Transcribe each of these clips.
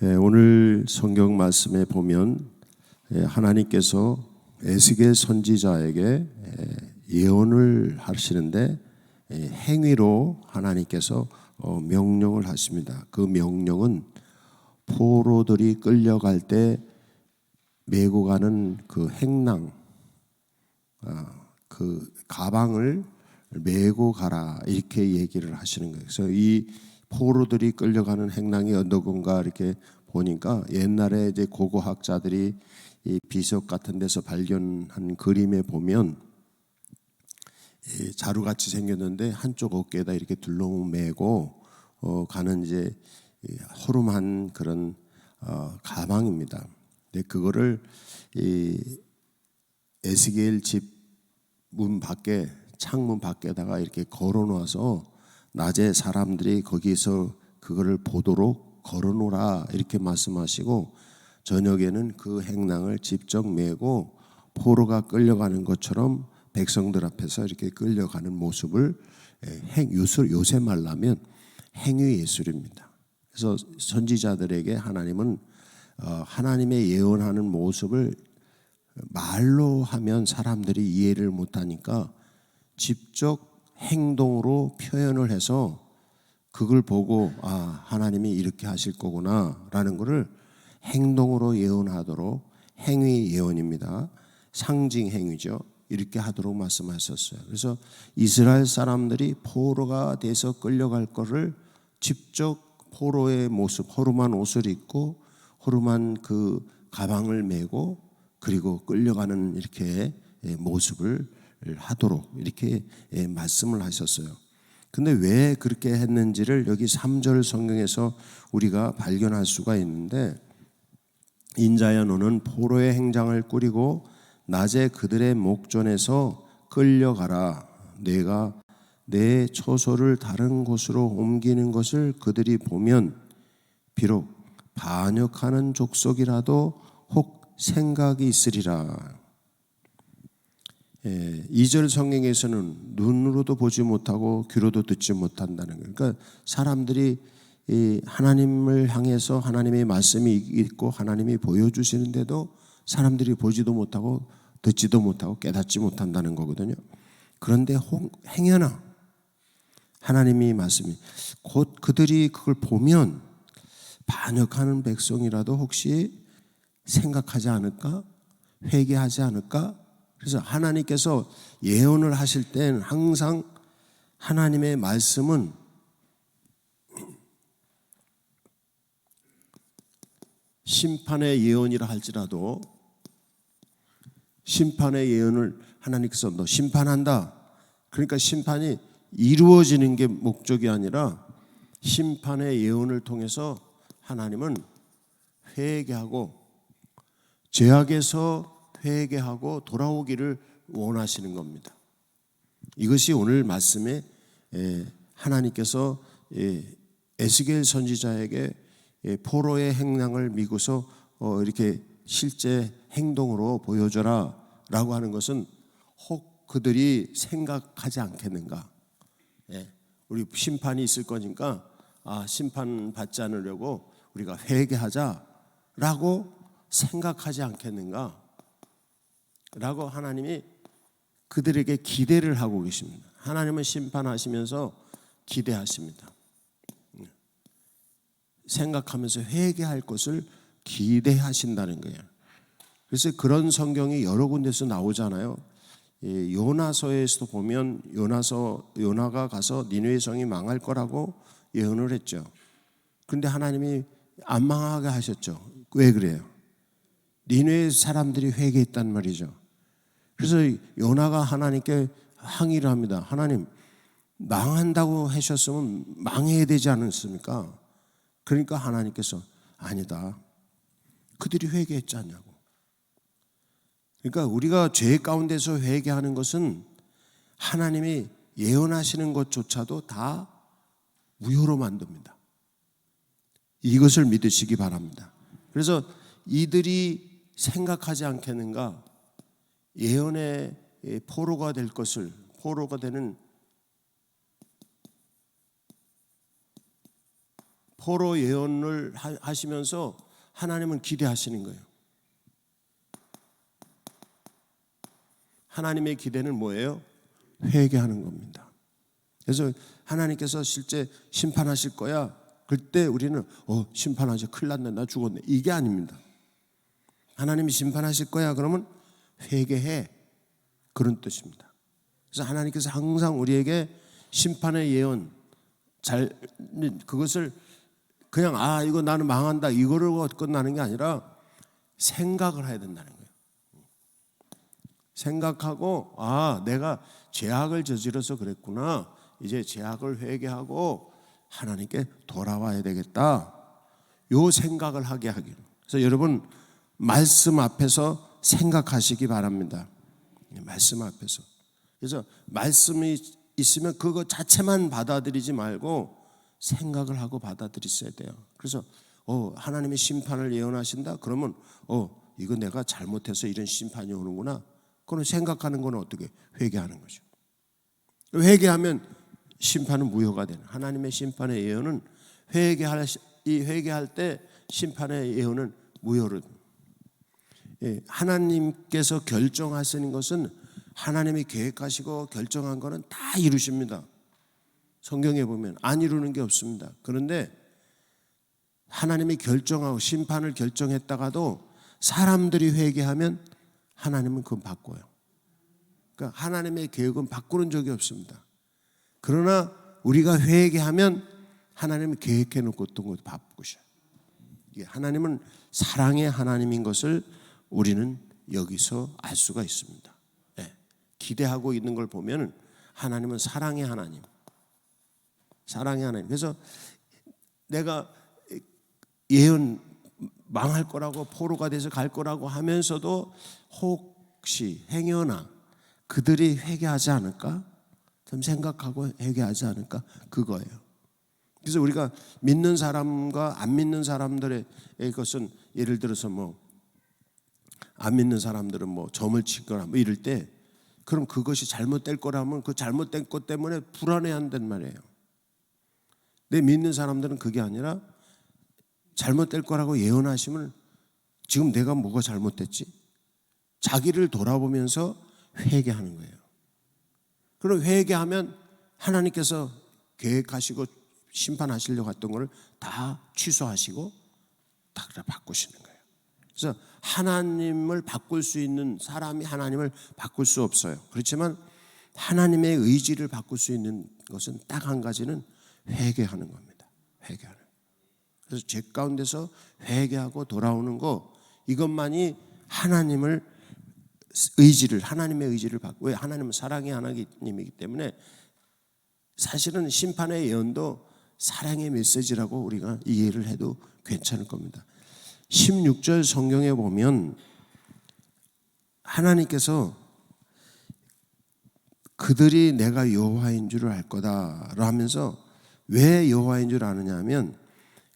오늘 성경 말씀에 보면 하나님께서 에스겔 선지자에게 예언을 하시는데 행위로 하나님께서 명령을 하십니다. 그 명령은 포로들이 끌려갈 때 메고 가는 그 행낭, 그 가방을 메고 가라 이렇게 얘기를 하시는 거예요. 그래서 이 포로들이 끌려가는 행랑이 어느 건가 이렇게 보니까 옛날에 이제 고고학자들이 이 비석 같은 데서 발견한 그림에 보면 자루같이 생겼는데 한쪽 어깨에다 이렇게 둘러매고 가는 이제 허름한 그런 가방입니다. 근데 그거를 이 에스겔 집 문 밖에 창문 밖에다가 이렇게 걸어놓아서 낮에 사람들이 거기서 그거를 보도록 걸어놓으라 이렇게 말씀하시고 저녁에는 그 행랑을 직접 메고 포로가 끌려가는 것처럼 백성들 앞에서 이렇게 끌려가는 모습을 요새 말하면 행위 예술입니다. 그래서 선지자들에게 하나님은 하나님의 예언하는 모습을 말로 하면 사람들이 이해를 못하니까 직접 행동으로 표현을 해서 그걸 보고 하나님이 이렇게 하실 거구나 라는 것을 행동으로 예언하도록 행위 예언입니다. 상징 행위죠. 이렇게 하도록 말씀하셨어요. 그래서 이스라엘 사람들이 포로가 돼서 끌려갈 거를 직접 포로의 모습, 허름한 옷을 입고 허름한 그 가방을 메고 그리고 끌려가는 이렇게 모습을 하도록 이렇게 말씀을 하셨어요. 근데 왜 그렇게 했는지를 여기 3절 성경에서 우리가 발견할 수가 있는데 인자야 너는 포로의 행장을 꾸리고 낮에 그들의 목전에서 끌려가라. 내가 내 처소를 다른 곳으로 옮기는 것을 그들이 보면 비록 반역하는 족속이라도 혹 생각이 있으리라. 2절 성경에서는 눈으로도 보지 못하고 귀로도 듣지 못한다는 거예요. 그러니까 사람들이 하나님을 향해서 하나님의 말씀이 있고 하나님이 보여주시는데도 사람들이 보지도 못하고 듣지도 못하고 깨닫지 못한다는 거거든요. 그런데 행여나 하나님이 말씀이 곧 그들이 그걸 보면 반역하는 백성이라도 혹시 생각하지 않을까? 회개하지 않을까? 그래서 하나님께서 예언을 하실 때는 항상 하나님의 말씀은 심판의 예언이라 할지라도 심판의 예언을 하나님께서 너 심판한다. 그러니까 심판이 이루어지는 게 목적이 아니라 심판의 예언을 통해서 하나님은 회개하고 죄악에서 회개하고 돌아오기를 원하시는 겁니다. 이것이 오늘 말씀에 하나님께서 에스겔 선지자에게 포로의 행랑을 미고서 이렇게 실제 행동으로 보여줘라 라고 하는 것은 혹 그들이 생각하지 않겠는가. 우리 심판이 있을 거니까 심판 받지 않으려고 우리가 회개하자라고 생각하지 않겠는가 라고 하나님이 그들에게 기대를 하고 계십니다. 하나님은 심판하시면서 기대하십니다. 생각하면서 회개할 것을 기대하신다는 거예요. 그래서 그런 성경이 여러 군데서 나오잖아요. 요나서에서도 보면 요나가 가서 니느웨 성이 망할 거라고 예언을 했죠. 그런데 하나님이 안 망하게 하셨죠. 왜 그래요? 니느웨 사람들이 회개했단 말이죠. 그래서 요나가 하나님께 항의를 합니다. 하나님, 망한다고 하셨으면 망해야 되지 않습니까? 그러니까 하나님께서 아니다. 그들이 회개했지 않냐고. 그러니까 우리가 죄 가운데서 회개하는 것은 하나님이 예언하시는 것조차도 다 무효로 만듭니다. 이것을 믿으시기 바랍니다. 그래서 이들이 생각하지 않겠는가? 예언의 포로가 될 것을, 포로 예언을 하시면서 하나님은 기대하시는 거예요. 하나님의 기대는 뭐예요? 회개하는 겁니다. 그래서 하나님께서 실제 심판하실 거야. 그때 우리는 심판하셔, 큰일 났네, 나 죽었네, 이게 아닙니다. 하나님이 심판하실 거야 그러면 회개해, 그런 뜻입니다. 그래서 하나님께서 항상 우리에게 심판의 예언, 그것을 그냥 이거 나는 망한다 이거로 끝나는 게 아니라 생각을 해야 된다는 거예요. 생각하고 내가 죄악을 저질러서 그랬구나, 이제 죄악을 회개하고 하나님께 돌아와야 되겠다, 요 생각을 하게 하기로. 그래서 여러분 말씀 앞에서 생각하시기 바랍니다. 말씀 앞에서. 그래서 말씀이 있으면 그거 자체만 받아들이지 말고 생각을 하고 받아들이셔야 돼요. 그래서 하나님이 심판을 예언하신다 그러면 이거 내가 잘못해서 이런 심판이 오는구나, 그건 생각하는 건 어떻게? 회개하는 거죠. 회개하면 심판은 무효가 되는, 하나님의 심판의 예언은 회개할 때 심판의 예언은 무효로. 하나님께서 결정하시는 것은 하나님이 계획하시고 결정한 것은 다 이루십니다. 성경에 보면 안 이루는 게 없습니다. 그런데 하나님이 결정하고 심판을 결정했다가도 사람들이 회개하면 하나님은 그건 바꿔요. 그러니까 하나님의 계획은 바꾸는 적이 없습니다. 그러나 우리가 회개하면 하나님은 계획해 놓고 어떤 것도 바꾸셔요. 하나님은 사랑의 하나님인 것을 우리는 여기서 알 수가 있습니다. 기대하고 있는 걸 보면 하나님은 사랑의 하나님, 사랑의 하나님. 그래서 내가 예언 망할 거라고, 포로가 돼서 갈 거라고 하면서도 혹시 행여나 그들이 회개하지 않을까? 좀 생각하고 회개하지 않을까? 그거예요. 그래서 우리가 믿는 사람과 안 믿는 사람들의 것은, 예를 들어서 안 믿는 사람들은 점을 치거나 이럴 때, 그럼 그것이 잘못될 거라면 그 잘못된 것 때문에 불안해한단 말이에요. 근데 믿는 사람들은 그게 아니라 잘못될 거라고 예언하시면 지금 내가 뭐가 잘못됐지? 자기를 돌아보면서 회개하는 거예요. 그럼 회개하면 하나님께서 계획하시고 심판하시려고 했던 것을 다 취소하시고 다 바꾸시는 거예요. 그래서 하나님을 바꿀 수 있는 사람이 하나님을 바꿀 수 없어요. 그렇지만 하나님의 의지를 바꿀 수 있는 것은 딱 한 가지는 회개하는 겁니다. 회개하는. 그래서 죄 가운데서 회개하고 돌아오는 거, 이것만이 하나님의 의지를 바꾸고, 왜? 하나님은 사랑의 하나님이기 때문에 사실은 심판의 예언도 사랑의 메시지라고 우리가 이해를 해도 괜찮을 겁니다. 16절 성경에 보면 하나님께서 그들이 내가 여호와인 줄을 알 거다라 하면서, 왜 여호와인 줄 아느냐 하면,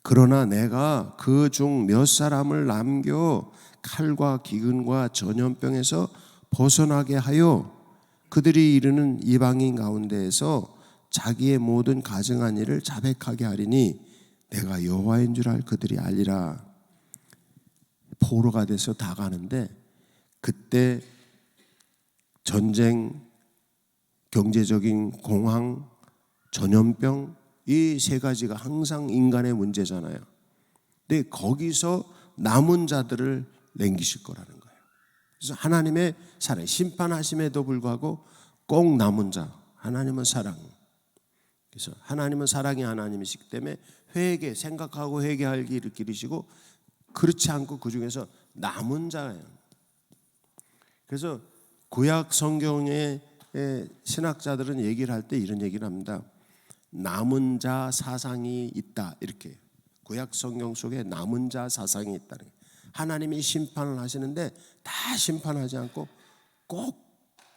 그러나 내가 그 중 몇 사람을 남겨 칼과 기근과 전염병에서 벗어나게 하여 그들이 이르는 이방인 가운데에서 자기의 모든 가증한 일을 자백하게 하리니 내가 여호와인 줄 그들이 알리라. 포로가 돼서 다 가는데, 그때 전쟁, 경제적인 공황, 전염병, 이 세 가지가 항상 인간의 문제잖아요. 근데 거기서 남은 자들을 남기실 거라는 거예요. 그래서 하나님의 사랑, 심판하심에도 불구하고 꼭 남은 자, 하나님은 사랑. 그래서 하나님은 사랑의 하나님이시기 때문에 생각하고 회개할 길을 기르시고, 그렇지 않고 그 중에서 남은 자예요. 그래서 구약 성경의 신학자들은 얘기를 할 때 이런 얘기를 합니다. 남은 자 사상이 있다, 이렇게. 구약 성경 속에 남은 자 사상이 있다는 거예요. 하나님이 심판을 하시는데 다 심판하지 않고 꼭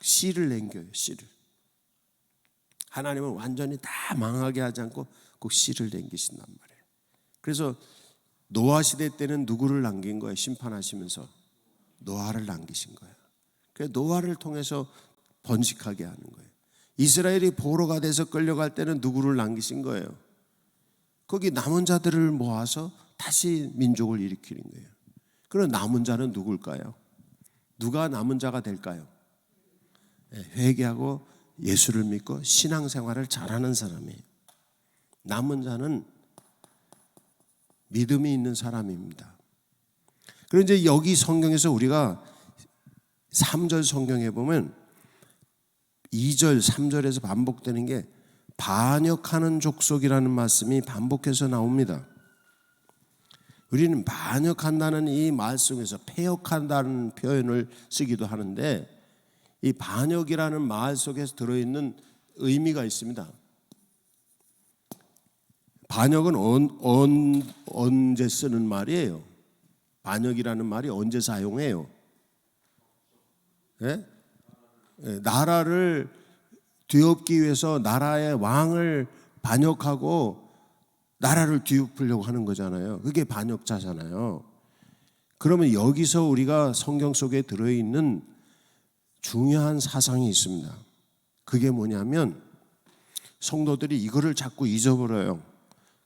씨를 남겨요. 씨를. 하나님은 완전히 다 망하게 하지 않고 꼭 씨를 남기신단 말이에요. 그래서 노아 시대 때는 누구를 남긴 거예요? 심판하시면서 노아를 남기신 거예요. 그래서 노아를 통해서 번식하게 하는 거예요. 이스라엘이 포로가 돼서 끌려갈 때는 누구를 남기신 거예요? 거기 남은 자들을 모아서 다시 민족을 일으키는 거예요. 그럼 남은 자는 누굴까요? 누가 남은 자가 될까요? 회개하고 예수를 믿고 신앙생활을 잘하는 사람이에요. 남은 자는 믿음이 있는 사람입니다. 그런데 이제 여기 성경에서 우리가 3절 성경에 보면 2절, 3절에서 반복되는 게 반역하는 족속이라는 말씀이 반복해서 나옵니다. 우리는 반역한다는 이 말 속에서 패역한다는 표현을 쓰기도 하는데 이 반역이라는 말 속에서 들어있는 의미가 있습니다. 반역은 언제 쓰는 말이에요? 반역이라는 말이 언제 사용해요? 네? 나라를 뒤엎기 위해서 나라의 왕을 반역하고 나라를 뒤엎으려고 하는 거잖아요. 그게 반역자잖아요. 그러면 여기서 우리가 성경 속에 들어있는 중요한 사상이 있습니다. 그게 뭐냐면 성도들이 이거를 자꾸 잊어버려요.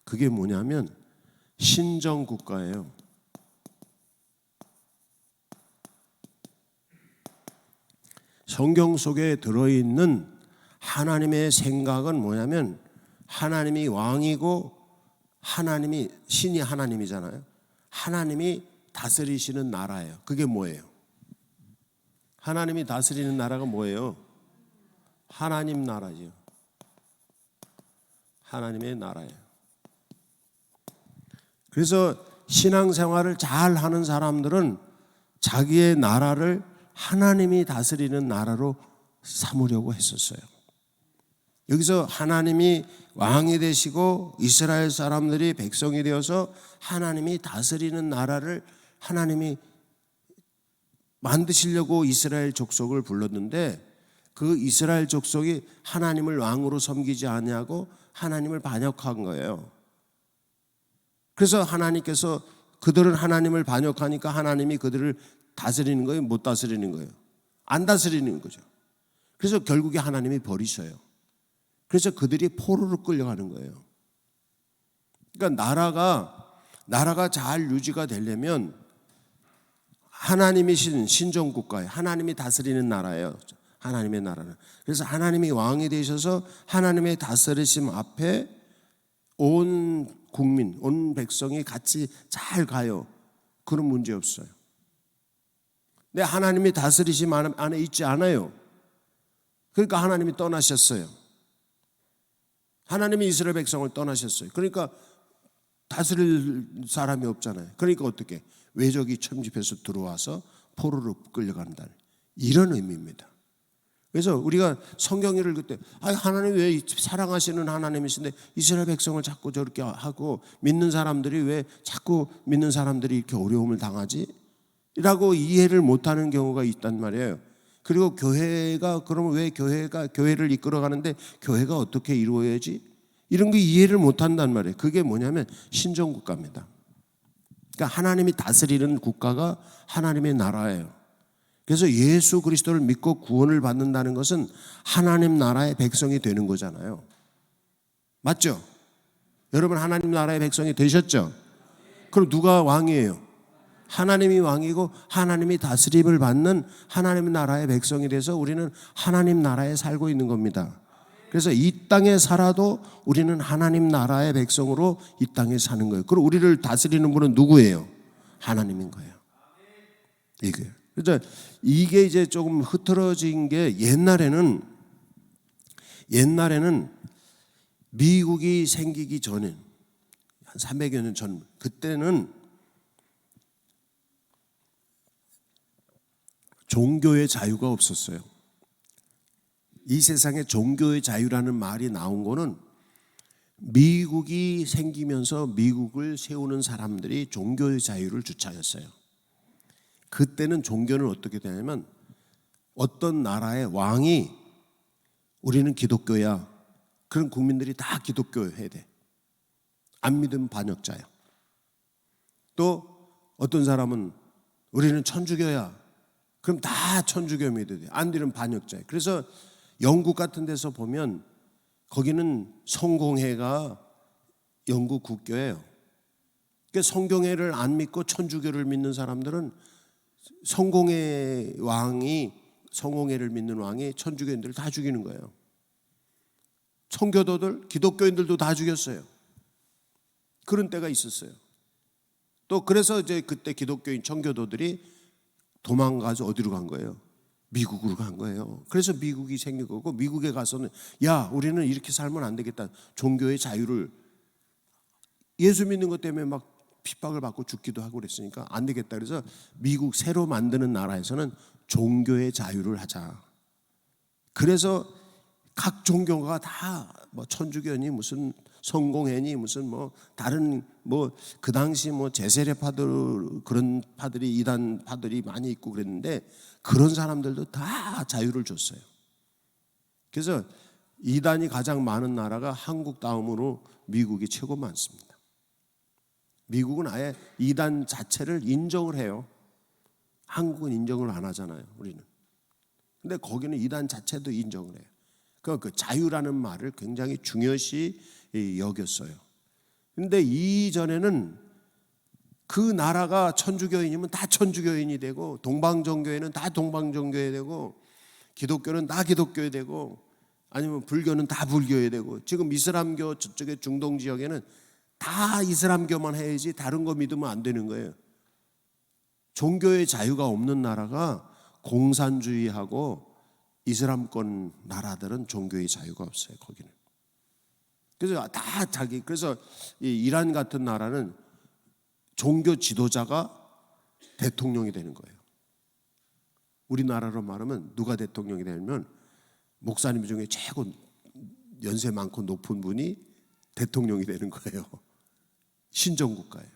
그게 뭐냐면 신정국가예요. 성경 속에 들어있는 하나님의 생각은 뭐냐면 하나님이 왕이고 하나님이 신이 하나님이잖아요. 하나님이 다스리시는 나라예요. 그게 뭐예요? 하나님이 다스리는 나라가 뭐예요? 하나님 나라죠. 하나님의 나라예요. 그래서 신앙생활을 잘 하는 사람들은 자기의 나라를 하나님이 다스리는 나라로 삼으려고 했었어요. 여기서 하나님이 왕이 되시고 이스라엘 사람들이 백성이 되어서 하나님이 다스리는 나라를 하나님이 만드시려고 이스라엘 족속을 불렀는데 그 이스라엘 족속이 하나님을 왕으로 섬기지 아니하고 하나님을 반역한 거예요. 그래서 하나님께서 그들은 하나님을 반역하니까 하나님이 그들을 다스리는 거예요? 못 다스리는 거예요? 안 다스리는 거죠. 그래서 결국에 하나님이 버리셔요. 그래서 그들이 포로로 끌려가는 거예요. 그러니까 나라가 잘 유지가 되려면 하나님이신 신정국가예요. 하나님이 다스리는 나라예요. 하나님의 나라는. 그래서 하나님이 왕이 되셔서 하나님의 다스리심 앞에 온 국민, 온 백성이 같이 잘 가요. 그런 문제 없어요. 근데 하나님이 다스리심 안에 있지 않아요. 그러니까 하나님이 떠나셨어요. 하나님이 이스라엘 백성을 떠나셨어요. 그러니까 다스릴 사람이 없잖아요. 그러니까 어떻게? 외적이 침입해서 들어와서 포로로 끌려간다. 이런 의미입니다. 그래서 우리가 성경 읽을 때 하나님 왜 사랑하시는 하나님이신데 이스라엘 백성을 자꾸 저렇게 하고 믿는 사람들이 왜 자꾸 믿는 사람들이 이렇게 어려움을 당하지? 라고 이해를 못하는 경우가 있단 말이에요. 그리고 교회가 그러면 왜 교회를 이끌어가는데 교회가 어떻게 이루어야지? 이런 게 이해를 못한단 말이에요. 그게 뭐냐면 신정국가입니다. 그러니까 하나님이 다스리는 국가가 하나님의 나라예요. 그래서 예수 그리스도를 믿고 구원을 받는다는 것은 하나님 나라의 백성이 되는 거잖아요. 맞죠? 여러분 하나님 나라의 백성이 되셨죠? 그럼 누가 왕이에요? 하나님이 왕이고 하나님이 다스림을 받는 하나님 나라의 백성이 돼서 우리는 하나님 나라에 살고 있는 겁니다. 그래서 이 땅에 살아도 우리는 하나님 나라의 백성으로 이 땅에 사는 거예요. 그리고 우리를 다스리는 분은 누구예요? 하나님인 거예요. 이거예요. 그래서 이게 이제 조금 흐트러진 게 옛날에는 미국이 생기기 전에 한 300여 년 전 그때는 종교의 자유가 없었어요. 이 세상에 종교의 자유라는 말이 나온 거는 미국이 생기면서 미국을 세우는 사람들이 종교의 자유를 주장했어요. 그때는 종교는 어떻게 되냐면 어떤 나라의 왕이 우리는 기독교야. 그런 국민들이 다 기독교해야 돼. 안 믿으면 반역자야. 또 어떤 사람은 우리는 천주교야. 그럼 다 천주교 믿어야 돼. 안 되면 반역자야. 그래서 영국 같은 데서 보면 거기는 성공회가 영국 국교예요. 그러니까 성경회를 안 믿고 천주교를 믿는 사람들은 성공회를 믿는 왕이 천주교인들을 다 죽이는 거예요. 청교도들, 기독교인들도 다 죽였어요. 그런 때가 있었어요. 또 그래서 이제 그때 기독교인 청교도들이 도망가서 어디로 간 거예요? 미국으로 간 거예요. 그래서 미국이 생긴 거고, 미국에 가서는 야, 우리는 이렇게 살면 안 되겠다. 종교의 자유를, 예수 믿는 것 때문에 막 핍박을 받고 죽기도 하고 그랬으니까 안 되겠다. 그래서 미국 새로 만드는 나라에서는 종교의 자유를 하자. 그래서 각 종교가 다 뭐 천주교니 무슨 성공회니 무슨 뭐 다른 뭐 그 당시 뭐 제세례파들, 그런 파들이, 이단 파들이 많이 있고 그랬는데 그런 사람들도 다 자유를 줬어요. 그래서 이단이 가장 많은 나라가 한국 다음으로 미국이 최고 많습니다. 미국은 아예 이단 자체를 인정을 해요. 한국은 인정을 안 하잖아요, 우리는. 근데 거기는 이단 자체도 인정을 해요. 그 자유라는 말을 굉장히 중요시 여겼어요. 근데 이전에는 그 나라가 천주교인이면 다 천주교인이 되고, 동방정교회는 다 동방정교회 되고, 기독교는 다 기독교회 되고, 아니면 불교는 다 불교회 되고, 지금 이슬람교 저쪽에 중동 지역에는 다 이슬람교만 해야지 다른 거 믿으면 안 되는 거예요. 종교의 자유가 없는 나라가 공산주의하고 이슬람권 나라들은 종교의 자유가 없어요, 거기는. 그래서 다 그래서 이 이란 같은 나라는 종교 지도자가 대통령이 되는 거예요. 우리나라로 말하면 누가 대통령이 되면 목사님 중에 최고 연세 많고 높은 분이 대통령이 되는 거예요. 신정국가예요.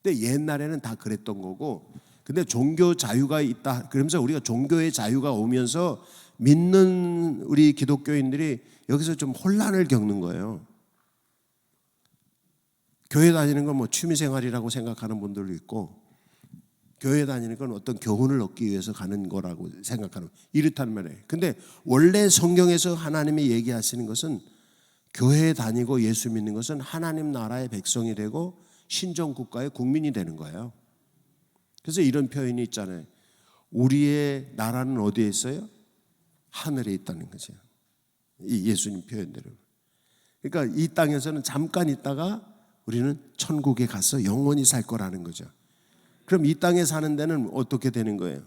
근데 옛날에는 다 그랬던 거고, 근데 종교 자유가 있다 그러면서 우리가 종교의 자유가 오면서 믿는 우리 기독교인들이 여기서 좀 혼란을 겪는 거예요. 교회 다니는 건 뭐 취미생활이라고 생각하는 분들도 있고, 교회 다니는 건 어떤 교훈을 얻기 위해서 가는 거라고 생각하는, 이렇단 말이에요. 근데 원래 성경에서 하나님이 얘기하시는 것은 교회에 다니고 예수 믿는 것은 하나님 나라의 백성이 되고 신정국가의 국민이 되는 거예요. 그래서 이런 표현이 있잖아요. 우리의 나라는 어디에 있어요? 하늘에 있다는 거죠. 이 예수님 표현대로. 그러니까 이 땅에서는 잠깐 있다가 우리는 천국에 가서 영원히 살 거라는 거죠. 그럼 이 땅에 사는 데는 어떻게 되는 거예요?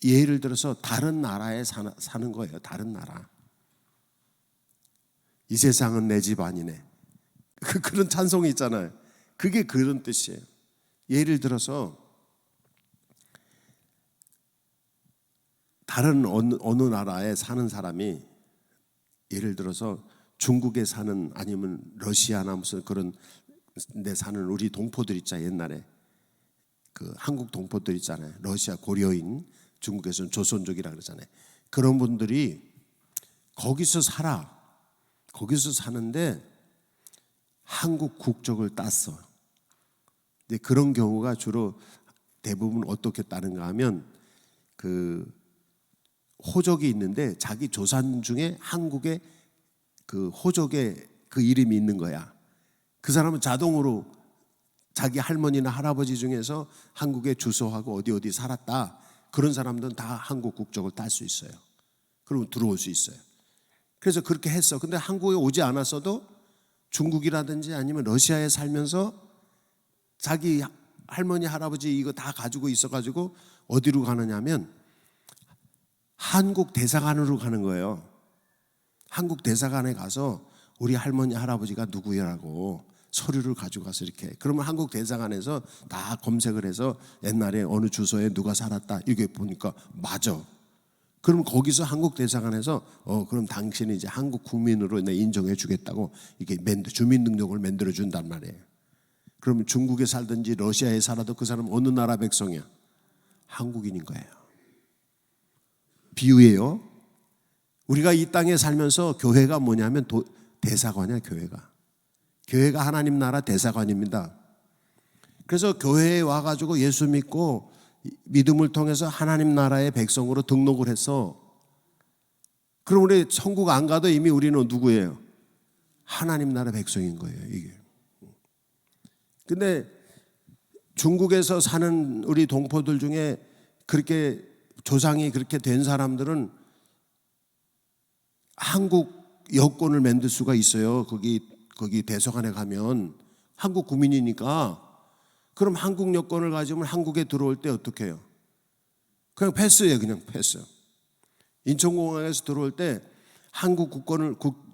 예를 들어서 다른 나라에 사는 거예요. 다른 나라. 이 세상은 내 집 아니네. 그런 찬송이 있잖아요. 그게 그런 뜻이에요. 예를 들어서 다른 어느 나라에 사는 사람이, 예를 들어서 중국에 사는, 아니면 러시아나 무슨 그런 데 사는 우리 동포들 있잖아요. 옛날에 그 한국 동포들 있잖아요. 러시아 고려인, 중국에서는 조선족이라 그러잖아요. 그런 분들이 거기서 사는데 한국 국적을 땄어. 근데 그런 경우가 주로 대부분 어떻게 따는가 하면, 그 호적이 있는데 자기 조상 중에 한국에 그 호적에 그 이름이 있는 거야. 그 사람은 자동으로 자기 할머니나 할아버지 중에서 한국에 주소하고 어디 살았다. 그런 사람들은 다 한국 국적을 딸 수 있어요. 그러면 들어올 수 있어요. 그래서 그렇게 했어. 근데 한국에 오지 않았어도 중국이라든지 아니면 러시아에 살면서 자기 할머니 할아버지 이거 다 가지고 있어가지고 어디로 가느냐면 한국 대사관으로 가는 거예요. 한국 대사관에 가서 우리 할머니 할아버지가 누구야라고 서류를 가지고 가서 이렇게, 그러면 한국 대사관에서 다 검색을 해서 옛날에 어느 주소에 누가 살았다 이렇게 보니까 맞아. 그럼 거기서 한국 대사관에서 그럼 당신이 이제 한국 국민으로 내 인정해 주겠다고 이게 주민등록을 만들어 준단 말이에요. 그러면 중국에 살든지 러시아에 살아도 그 사람은 어느 나라 백성이야? 한국인인 거예요. 비유예요. 우리가 이 땅에 살면서 교회가 뭐냐면 대사관이야. 교회가 하나님 나라 대사관입니다. 그래서 교회에 와가지고 예수 믿고 믿음을 통해서 하나님 나라의 백성으로 등록을 했어. 그럼 우리 천국 안 가도 이미 우리는 누구예요? 하나님 나라 백성인 거예요, 이게. 근데 중국에서 사는 우리 동포들 중에 그렇게 조상이 그렇게 된 사람들은 한국 여권을 만들 수가 있어요. 거기 대사관에 가면 한국 국민이니까. 그럼 한국 여권을 가지면 한국에 들어올 때 어떻게 해요? 그냥 패스예요. 그냥 패스. 인천공항에서 들어올 때 한국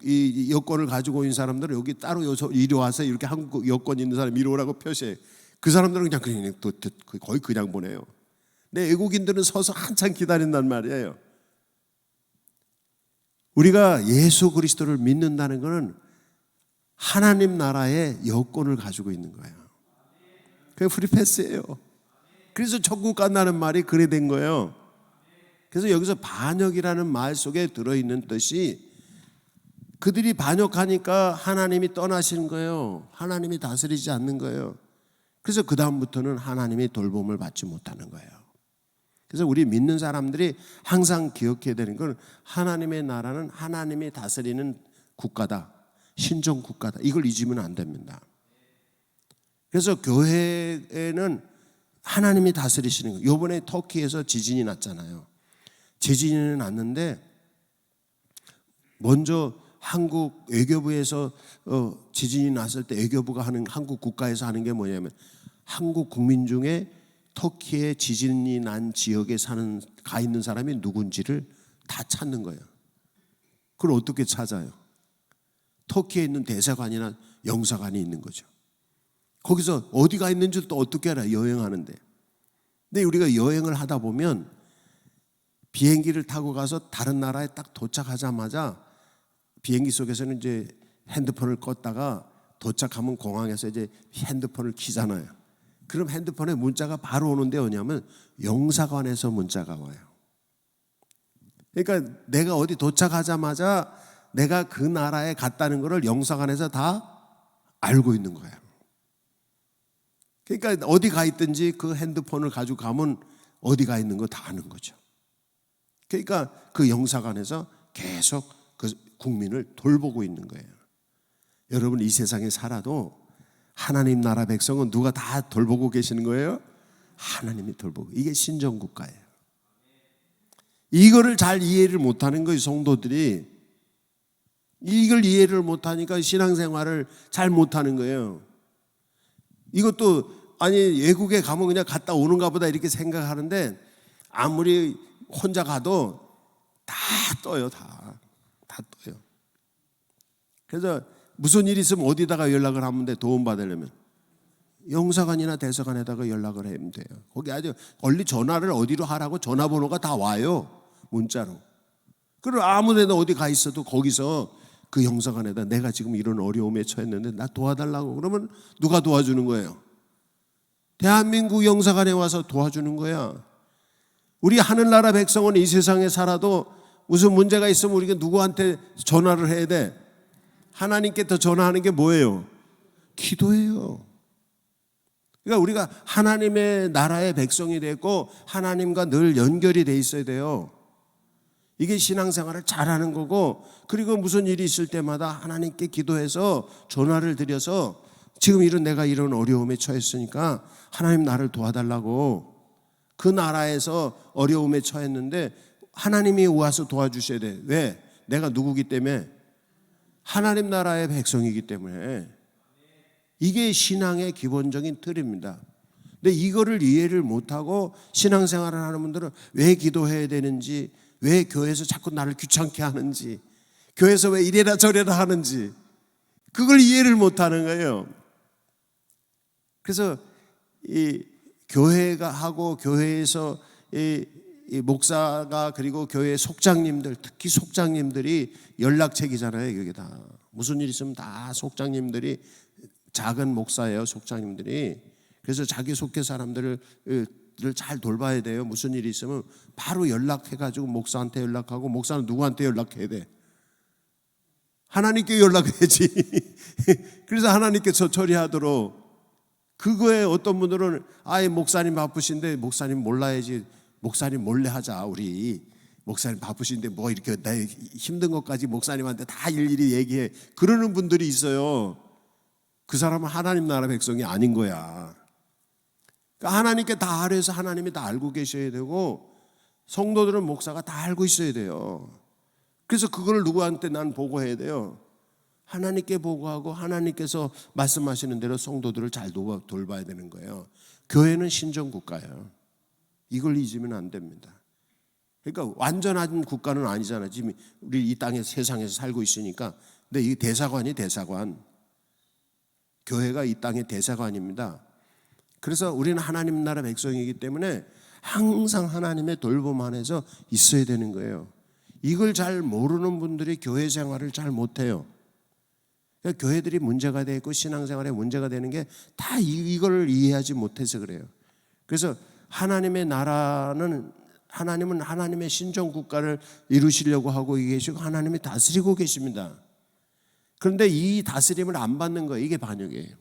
이 여권을 가지고 있는 사람들은 여기 따로 이리 와서 이렇게 한국 여권 있는 사람 이리 오라고 표시해. 그 사람들은 그냥 거의 그냥 보내요. 근데 외국인들은 서서 한참 기다린단 말이에요. 우리가 예수 그리스도를 믿는다는 것은 하나님 나라의 여권을 가지고 있는 거예요. 그게 프리패스예요. 그래서 천국 간다는 말이 그래 된 거예요. 그래서 여기서 반역이라는 말 속에 들어있는 뜻이 그들이 반역하니까 하나님이 떠나시는 거예요. 하나님이 다스리지 않는 거예요. 그래서 그 다음부터는 하나님이 돌봄을 받지 못하는 거예요. 그래서 우리 믿는 사람들이 항상 기억해야 되는 건 하나님의 나라는 하나님이 다스리는 국가다. 신정 국가다. 이걸 잊으면 안 됩니다. 그래서 교회에는 하나님이 다스리시는 거예요. 이번에 터키에서 지진이 났잖아요. 지진이 났는데 먼저 한국 외교부에서 지진이 났을 때 외교부가 하는 한국 국가에서 하는 게 뭐냐면 한국 국민 중에 터키에 지진이 난 지역에 가 있는 사람이 누군지를 다 찾는 거예요. 그걸 어떻게 찾아요? 터키에 있는 대사관이나 영사관이 있는 거죠. 거기서 어디가 있는지 또 어떻게 알아요? 여행하는데. 근데 우리가 여행을 하다 보면 비행기를 타고 가서 다른 나라에 딱 도착하자마자 비행기 속에서는 이제 핸드폰을 껐다가 도착하면 공항에서 이제 핸드폰을 키잖아요. 그럼 핸드폰에 문자가 바로 오는데 뭐냐면 영사관에서 문자가 와요. 그러니까 내가 어디 도착하자마자 내가 그 나라에 갔다는 것을 영사관에서 다 알고 있는 거예요. 그러니까 어디 가 있든지 그 핸드폰을 가지고 가면 어디 가 있는 거 다 아는 거죠. 그러니까 그 영사관에서 계속 그 국민을 돌보고 있는 거예요. 여러분 이 세상에 살아도 하나님 나라 백성은 누가 다 돌보고 계시는 거예요? 하나님이 돌보고. 이게 신정국가예요. 이거를 잘 이해를 못하는 거예요. 성도들이 이걸 이해를 못하니까 신앙생활을 잘 못하는 거예요. 이것도 아니 외국에 가면 그냥 갔다 오는가 보다 이렇게 생각하는데 아무리 혼자 가도 다 떠요. 다 떠요. 그래서 무슨 일이 있으면 어디다가 연락을 하면 돼? 도움받으려면 영사관이나 대사관에다가 연락을 하면 돼요. 거기 아주 원리 전화를 어디로 하라고 전화번호가 다 와요. 문자로. 그리고 아무 데나 어디 가 있어도 거기서 그 영사관에다 내가 지금 이런 어려움에 처했는데 나 도와달라고 그러면 누가 도와주는 거예요? 대한민국 영사관에 와서 도와주는 거야. 우리 하늘나라 백성은 이 세상에 살아도 무슨 문제가 있으면 우리가 누구한테 전화를 해야 돼? 하나님께 더 전화하는 게 뭐예요? 기도예요. 그러니까 우리가 하나님의 나라의 백성이 되고 하나님과 늘 연결이 돼 있어야 돼요. 이게 신앙생활을 잘하는 거고, 그리고 무슨 일이 있을 때마다 하나님께 기도해서 전화를 드려서 지금 내가 이런 어려움에 처했으니까 하나님 나를 도와달라고. 그 나라에서 어려움에 처했는데 하나님이 와서 도와주셔야 돼. 왜? 내가 누구기 때문에? 하나님 나라의 백성이기 때문에. 이게 신앙의 기본적인 틀입니다. 근데 이거를 이해를 못하고 신앙생활을 하는 분들은 왜 기도해야 되는지, 왜 교회에서 자꾸 나를 귀찮게 하는지, 교회에서 왜 이래라 저래라 하는지 그걸 이해를 못하는 거예요. 그래서 이 교회가 하고 교회에서 이 목사가 그리고 교회 속장님들, 특히 속장님들이 연락책이잖아요. 여기 다 무슨 일 있으면 다 속장님들이, 작은 목사예요. 속장님들이. 그래서 자기 속해 사람들을 잘 돌봐야 돼요. 무슨 일이 있으면 바로 연락해가지고 목사한테 연락하고, 목사는 누구한테 연락해야 돼? 하나님께 연락해야지. 그래서 하나님께서 처리하도록. 그거에 어떤 분들은 아예 목사님 바쁘신데 목사님 몰라야지, 목사님 몰래 하자, 우리 목사님 바쁘신데 뭐 이렇게 내 힘든 것까지 목사님한테 다 일일이 얘기해. 그러는 분들이 있어요. 그 사람은 하나님 나라 백성이 아닌 거야. 그러니까 하나님께 다 하래서 하나님이 다 알고 계셔야 되고, 성도들은 목사가 다 알고 있어야 돼요. 그래서 그걸 누구한테 난 보고해야 돼요? 하나님께 보고하고 하나님께서 말씀하시는 대로 성도들을 잘 돌봐야 되는 거예요. 교회는 신정국가예요. 이걸 잊으면 안 됩니다. 그러니까 완전한 국가는 아니잖아요. 지금 우리 이 땅에 세상에서 살고 있으니까. 근데 이 대사관이 대사관. 교회가 이 땅의 대사관입니다. 그래서 우리는 하나님 나라 백성이기 때문에 항상 하나님의 돌봄 안에서 있어야 되는 거예요. 이걸 잘 모르는 분들이 교회 생활을 잘 못해요. 그러니까 교회들이 문제가 되고 신앙생활에 문제가 되는 게 다 이걸 이해하지 못해서 그래요. 그래서 하나님의 나라는, 하나님은 하나님의 신정국가를 이루시려고 하고 계시고 하나님이 다스리고 계십니다. 그런데 이 다스림을 안 받는 거예요. 이게 반역이에요.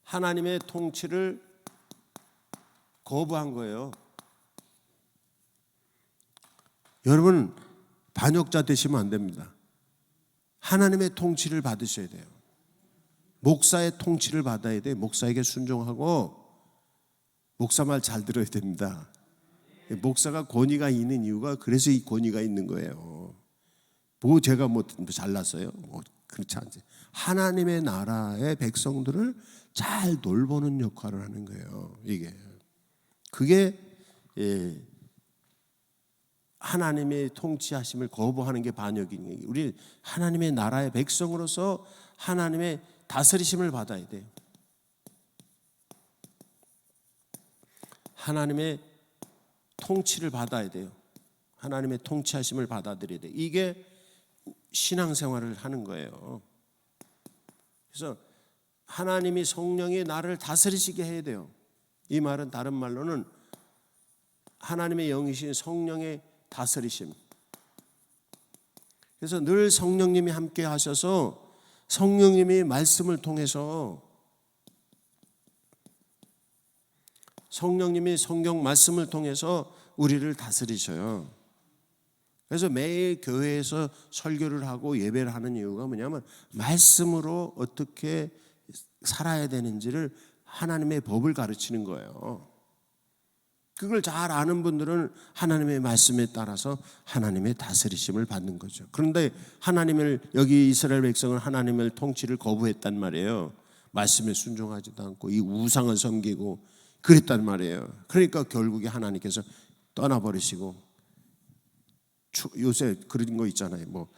하나님의 통치를 거부한 거예요. 여러분, 반역자 되시면 안 됩니다. 하나님의 통치를 받으셔야 돼요. 목사의 통치를 받아야 돼요. 목사에게 순종하고 목사 말 잘 들어야 됩니다. 목사가 권위가 있는 이유가 그래서 이 권위가 있는 거예요. 뭐 제가 뭐 잘났어요? 뭐 그렇지 않지. 하나님의 나라의 백성들을 잘 돌보는 역할을 하는 거예요. 이게 그게 하나님의 통치하심을 거부하는 게 반역인 거예요. 우리 하나님의 나라의 백성으로서 하나님의 다스리심을 받아야 돼요. 하나님의 통치를 받아야 돼요. 하나님의 통치하심을 받아들여야 돼요. 이게 신앙생활을 하는 거예요. 그래서 하나님이 성령이 나를 다스리시게 해야 돼요. 이 말은 다른 말로는 하나님의 영이신 성령의 다스리심. 그래서 늘 성령님이 함께 하셔서 성령님이 말씀을 통해서 성령님이 성경 말씀을 통해서 우리를 다스리셔요. 그래서 매일 교회에서 설교를 하고 예배를 하는 이유가 뭐냐면 말씀으로 어떻게 살아야 되는지를 하나님의 법을 가르치는 거예요. 그걸 잘 아는 분들은 하나님의 말씀에 따라서 하나님의 다스리심을 받는 거죠. 그런데 하나님을, 여기 이스라엘 백성은 하나님의 통치를 거부했단 말이에요. 말씀에 순종하지도 않고 이 우상을 섬기고 그랬단 말이에요. 그러니까 결국에 하나님께서 떠나버리시고, 요새 그런 거 있잖아요. 뭐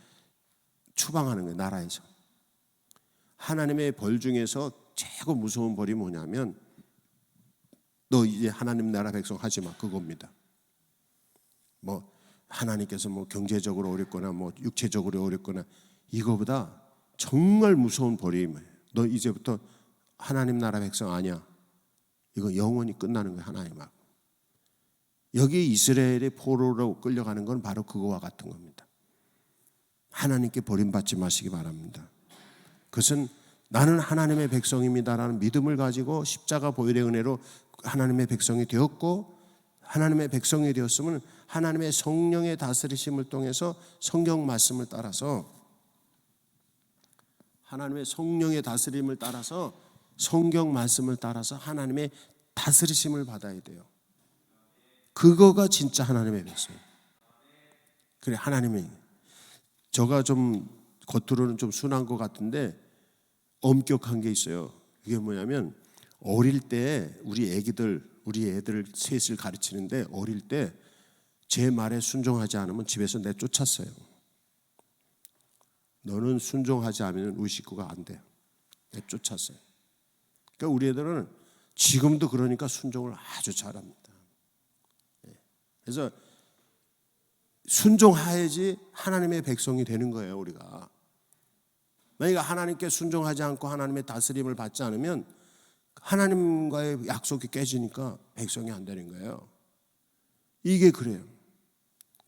추방하는 거예요. 나라에서. 하나님의 벌 중에서 최고 무서운 벌이 뭐냐면 너 이제 하나님 나라 백성 하지 마, 그겁니다. 뭐 하나님께서 뭐 경제적으로 어렵거나 뭐 육체적으로 어렵거나, 이거보다 정말 무서운 벌이 뭐예요? 너 이제부터 하나님 나라 백성 아니야. 이거 영원히 끝나는 거예요. 하나님하고. 여기 이스라엘의 포로로 끌려가는 건 바로 그거와 같은 겁니다. 하나님께 버림받지 마시기 바랍니다. 그것은 나는 하나님의 백성입니다라는 믿음을 가지고 십자가 보혈의 은혜로 하나님의 백성이 되었고, 하나님의 백성이 되었으면 하나님의 성령의 다스리심을 통해서 성경 말씀을 따라서, 하나님의 성령의 다스림을 따라서 성경 말씀을 따라서 하나님의 다스리심을 받아야 돼요. 그거가 진짜 하나님의 백성. 그래, 하나님이, 저가 좀 겉으로는 좀 순한 것 같은데 엄격한 게 있어요. 이게 뭐냐면 어릴 때 우리 애들 셋을 가르치는데, 어릴 때 제 말에 순종하지 않으면 집에서 내쫓았어요. 너는 순종하지 않으면 우리 식구가 안 돼. 내쫓았어요. 그러니까 우리 애들은 지금도 그러니까 순종을 아주 잘합니다. 그래서 순종해야지 하나님의 백성이 되는 거예요, 우리가. 만약에 하나님께 순종하지 않고 하나님의 다스림을 받지 않으면 하나님과의 약속이 깨지니까 백성이 안 되는 거예요. 이게 그래요.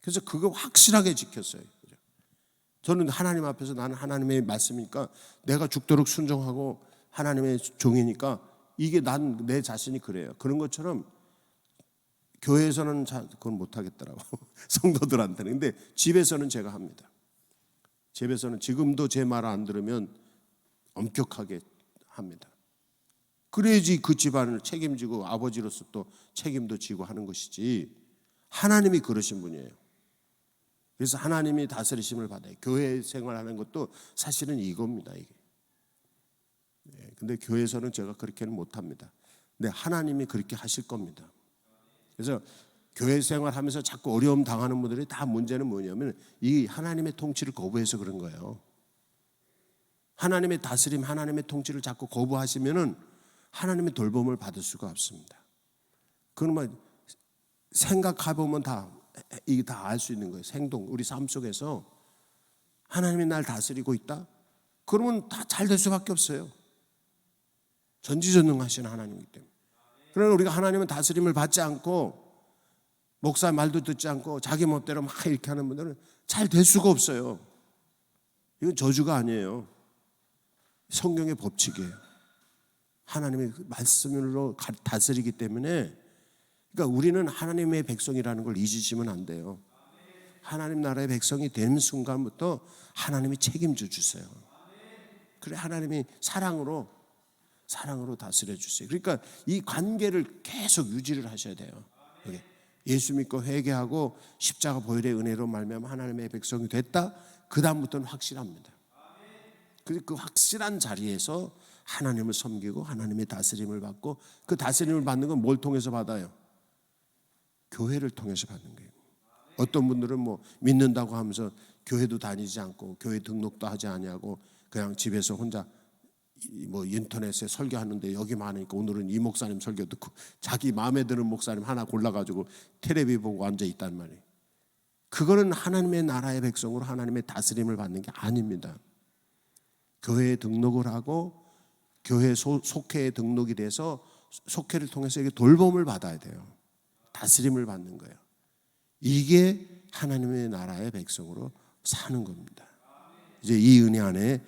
그래서 그거 확실하게 지켰어요. 저는 하나님 앞에서 나는 하나님의 말씀이니까 내가 죽도록 순종하고 하나님의 종이니까 이게 난 내 자신이 그래요. 그런 것처럼 교회에서는 그건 못하겠더라고. 성도들한테는. 근데 집에서는 제가 합니다. 집에서는 지금도 제 말 안 들으면 엄격하게 합니다. 그래야지 그 집안을 책임지고 아버지로서 또 책임도 지고 하는 것이지. 하나님이 그러신 분이에요. 그래서 하나님이 다스리심을 받아요. 교회 생활하는 것도 사실은 이겁니다. 이게. 근데 교회에서는 제가 그렇게는 못합니다. 근데 하나님이 그렇게 하실 겁니다. 그래서 교회 생활하면서 자꾸 어려움 당하는 분들이 다 문제는 뭐냐면 이 하나님의 통치를 거부해서 그런 거예요. 하나님의 다스림, 하나님의 통치를 자꾸 거부하시면은 하나님의 돌봄을 받을 수가 없습니다. 그건 뭐 생각해보면 이게 다 알 수 있는 거예요. 생동, 우리 삶 속에서 하나님이 날 다스리고 있다? 그러면 다 잘 될 수밖에 없어요. 전지전능하신 하나님이기 때문에. 그러나 우리가 하나님은 다스림을 받지 않고 목사 말도 듣지 않고 자기 멋대로 막 이렇게 하는 분들은 잘 될 수가 없어요. 이건 저주가 아니에요. 성경의 법칙이에요. 하나님의 말씀으로 다스리기 때문에, 그러니까 우리는 하나님의 백성이라는 걸 잊으시면 안 돼요. 하나님 나라의 백성이 되는 순간부터 하나님이 책임져 주세요. 그래 하나님이 사랑으로 다스려 주세요. 그러니까 이 관계를 계속 유지를 하셔야 돼요. 예수 믿고 회개하고 십자가 보혈의 은혜로 말미암아 하나님의 백성이 됐다. 그 다음부터는 확실합니다. 그 확실한 자리에서 하나님을 섬기고 하나님의 다스림을 받고, 그 다스림을 받는 건 뭘 통해서 받아요? 교회를 통해서 받는 거예요. 어떤 분들은 뭐 믿는다고 하면서 교회도 다니지 않고 교회 등록도 하지 아니하고 그냥 집에서 혼자 뭐 인터넷에 설교하는데 여기 많으니까 오늘은 이 목사님 설교 듣고 자기 마음에 드는 목사님 하나 골라가지고 텔레비 보고 앉아 있단 말이에요. 그거는 하나님의 나라의 백성으로 하나님의 다스림을 받는 게 아닙니다. 교회에 등록을 하고 교회 속회에 등록이 돼서 속회를 통해서 이게 돌봄을 받아야 돼요. 다스림을 받는 거예요. 이게 하나님의 나라의 백성으로 사는 겁니다. 이제 이 은혜 안에